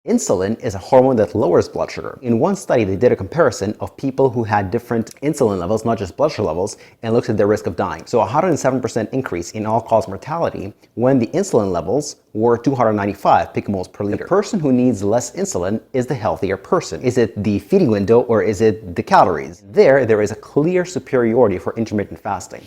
Insulin is a hormone that lowers blood sugar. In one study, they did a comparison of people who had different insulin levels, not just blood sugar levels, and looked at their risk of dying. So 107% increase in all-cause mortality when the insulin levels were 295 picomoles per liter. The person who needs less insulin is the healthier person. Is it the feeding window or is it the calories? There is a clear superiority for intermittent fasting.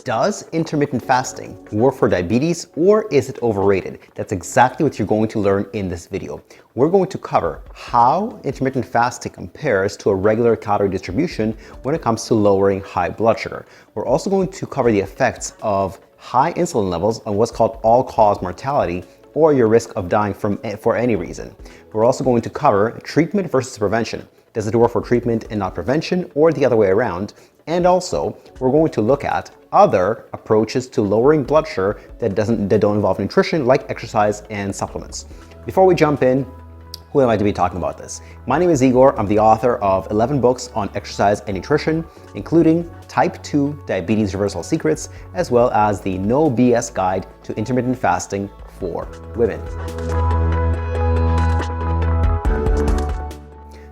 Does intermittent fasting work for diabetes or is it overrated? That's exactly what you're going to learn in this video. We're going to cover how intermittent fasting compares to a regular calorie distribution when it comes to lowering high blood sugar. We're also going to cover the effects of high insulin levels on what's called all-cause mortality or your risk of dying for any reason. We're also going to cover treatment versus prevention. Does it work for treatment and not prevention, or the other way around? And also, we're going to look at other approaches to lowering blood sugar that don't involve nutrition, like exercise and supplements. Before we jump in, who am I to be talking about this? My name is Igor. I'm the author of 11 books on exercise and nutrition, including Type 2 Diabetes Reversal Secrets, as well as the No BS Guide to Intermittent Fasting for Women.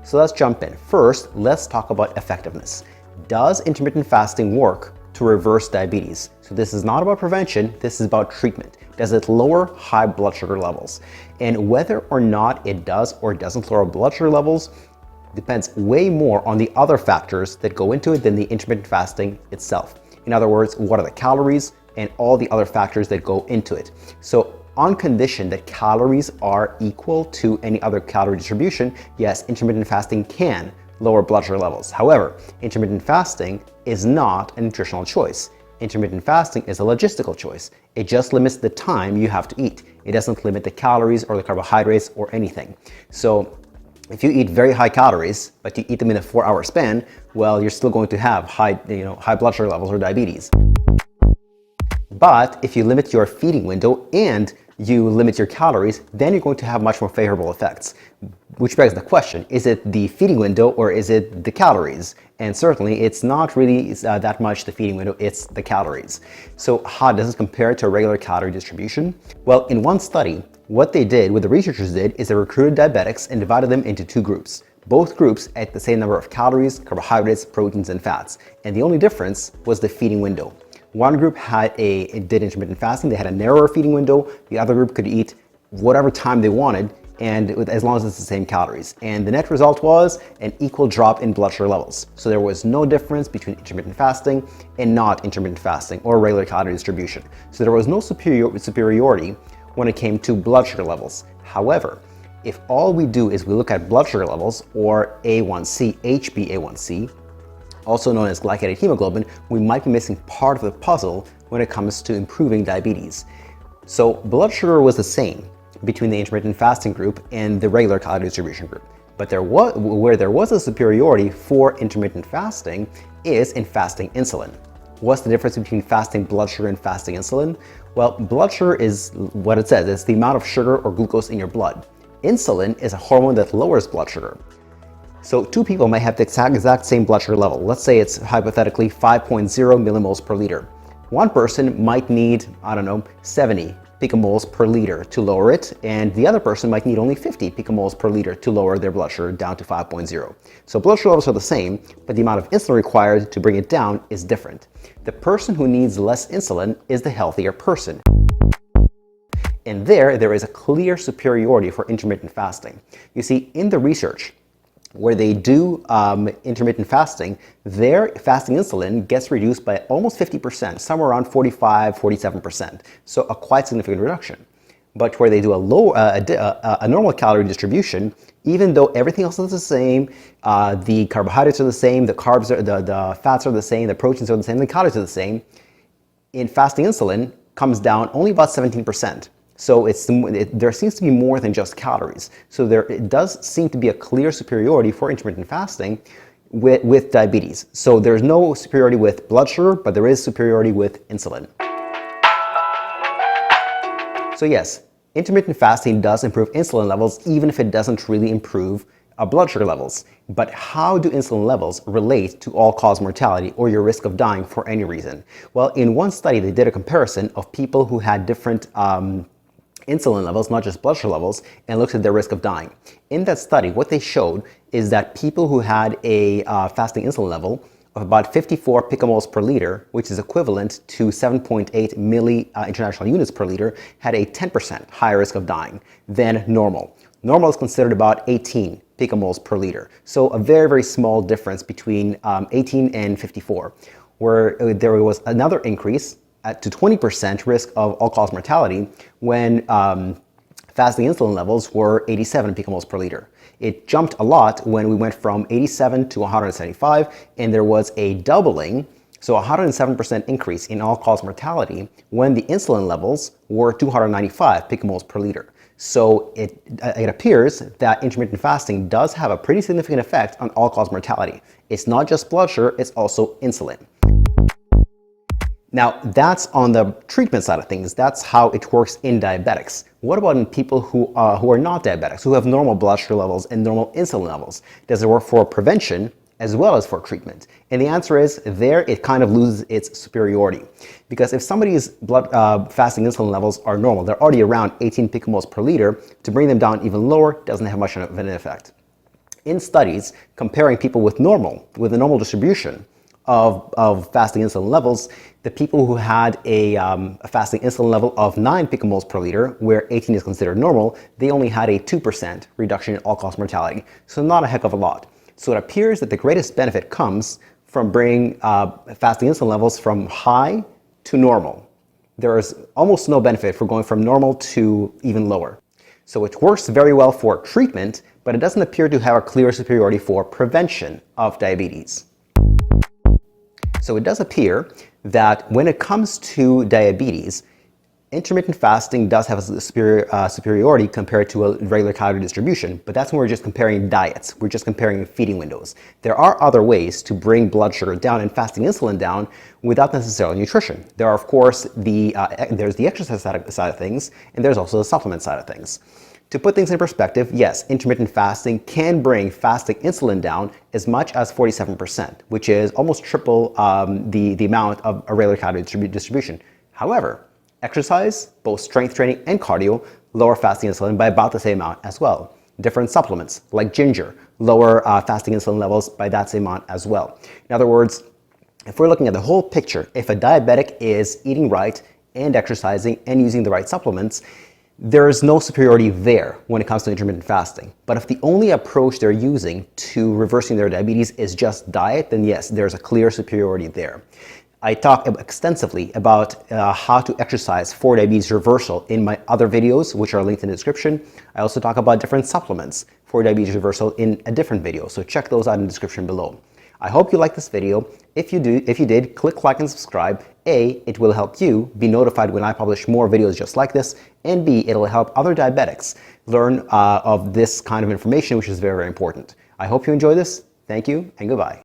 So let's jump in. First, let's talk about effectiveness. Does intermittent fasting work to reverse diabetes? So this is not about prevention, this is about treatment. Does it lower high blood sugar levels? And whether or not it does or doesn't lower blood sugar levels depends way more on the other factors that go into it than the intermittent fasting itself. In other words, what are the calories and all the other factors that go into it. So on condition that calories are equal to any other calorie distribution, yes, intermittent fasting can lower blood sugar levels. However, intermittent fasting is not a nutritional choice. Intermittent fasting is a logistical choice. It just limits the time you have to eat. It doesn't limit the calories or the carbohydrates or anything. So if you eat very high calories, but you eat them in a 4-hour span, well, you're still going to have high blood sugar levels or diabetes. But if you limit your feeding window and you limit your calories, then you're going to have much more favorable effects. Which begs the question, is it the feeding window or is it the calories? And certainly it's not really that much the feeding window, it's the calories. So how does it compare to a regular calorie distribution? Well, in one study, what the researchers did is they recruited diabetics and divided them into two groups. Both groups ate the same number of calories, carbohydrates, proteins, and fats. And the only difference was the feeding window. One group did intermittent fasting, they had a narrower feeding window. The other group could eat whatever time they wanted, and as long as it's the same calories. And the net result was an equal drop in blood sugar levels. So there was no difference between intermittent fasting and not intermittent fasting or regular calorie distribution. So there was no superiority when it came to blood sugar levels. However, if all we do is we look at blood sugar levels or A1C, HbA1c, also known as glycated hemoglobin, we might be missing part of the puzzle when it comes to improving diabetes. So blood sugar was the same between the intermittent fasting group and the regular calorie distribution group. But where there was a superiority for intermittent fasting is in fasting insulin. What's the difference between fasting blood sugar and fasting insulin? Well, blood sugar is what it says, it's the amount of sugar or glucose in your blood. Insulin is a hormone that lowers blood sugar. So two people may have the exact same blood sugar level. Let's say it's hypothetically 5.0 millimoles per liter. One person might need, 70 picomoles per liter to lower it, and the other person might need only 50 picomoles per liter to lower their blood sugar down to 5.0. So blood sugar levels are the same, but the amount of insulin required to bring it down is different. The person who needs less insulin is the healthier person. And there is a clear superiority for intermittent fasting. You see, in the research, where they do intermittent fasting, their fasting insulin gets reduced by almost 50%, somewhere around 45-47%. So a quite significant reduction. But where they do a normal calorie distribution, even though everything else is the same, the carbohydrates are the same, the fats are the same, the proteins are the same, the calories are the same, in fasting insulin comes down only about 17%. So there seems to be more than just calories. So it does seem to be a clear superiority for intermittent fasting with diabetes. So there's no superiority with blood sugar, but there is superiority with insulin. So yes, intermittent fasting does improve insulin levels, even if it doesn't really improve blood sugar levels. But how do insulin levels relate to all-cause mortality or your risk of dying for any reason? Well, in one study, they did a comparison of people who had different insulin levels, not just blood sugar levels, and looked at their risk of dying. In that study, what they showed is that people who had a fasting insulin level of about 54 picomoles per liter, which is equivalent to 7.8 milli international units per liter, had a 10% higher risk of dying than normal. Normal is considered about 18 picomoles per liter. So a very, very small difference between 18 and 54, where there was another increase to 20% risk of all-cause mortality when fasting insulin levels were 87 picomoles per liter. It jumped a lot when we went from 87 to 175, and there was a doubling, so 107% increase in all-cause mortality when the insulin levels were 295 picomoles per liter. So it appears that intermittent fasting does have a pretty significant effect on all-cause mortality. It's not just blood sugar, it's also insulin. Now, that's on the treatment side of things. That's how it works in diabetics. What about in people who are not diabetics, who have normal blood sugar levels and normal insulin levels? Does it work for prevention as well as for treatment? And the answer is there it kind of loses its superiority. Because if somebody's fasting insulin levels are normal, they're already around 18 picomoles per liter, to bring them down even lower doesn't have much of an effect. In studies comparing people with a normal distribution of fasting insulin levels, the people who had a fasting insulin level of 9 picomoles per liter, where 18 is considered normal, they only had a 2% reduction in all-cause mortality. So not a heck of a lot. So it appears that the greatest benefit comes from bringing fasting insulin levels from high to normal. There is almost no benefit for going from normal to even lower. So it works very well for treatment, but it doesn't appear to have a clear superiority for prevention of diabetes. So it does appear that when it comes to diabetes, intermittent fasting does have a superiority compared to a regular calorie distribution, but that's when we're just comparing diets. We're just comparing feeding windows. There are other ways to bring blood sugar down and fasting insulin down without necessarily nutrition. There are, of course, there's the exercise side of things, and there's also the supplement side of things. To put things in perspective, yes, intermittent fasting can bring fasting insulin down as much as 47%, which is almost triple the amount of a regular calorie distribution. However, exercise, both strength training and cardio, lower fasting insulin by about the same amount as well. Different supplements like ginger lower fasting insulin levels by that same amount as well. In other words, if we're looking at the whole picture, if a diabetic is eating right and exercising and using the right supplements, there is no superiority there when it comes to intermittent fasting. But if the only approach they're using to reversing their diabetes is just diet, then yes, there's a clear superiority there. I talk extensively about how to exercise for diabetes reversal in my other videos, which are linked in the description. I also talk about different supplements for diabetes reversal in a different video, so check those out in the description below. I hope you liked this video. If you did, click like and subscribe. A, it will help you be notified when I publish more videos just like this, and B, it'll help other diabetics learn of this kind of information, which is very, very important. I hope you enjoy this. Thank you, and goodbye.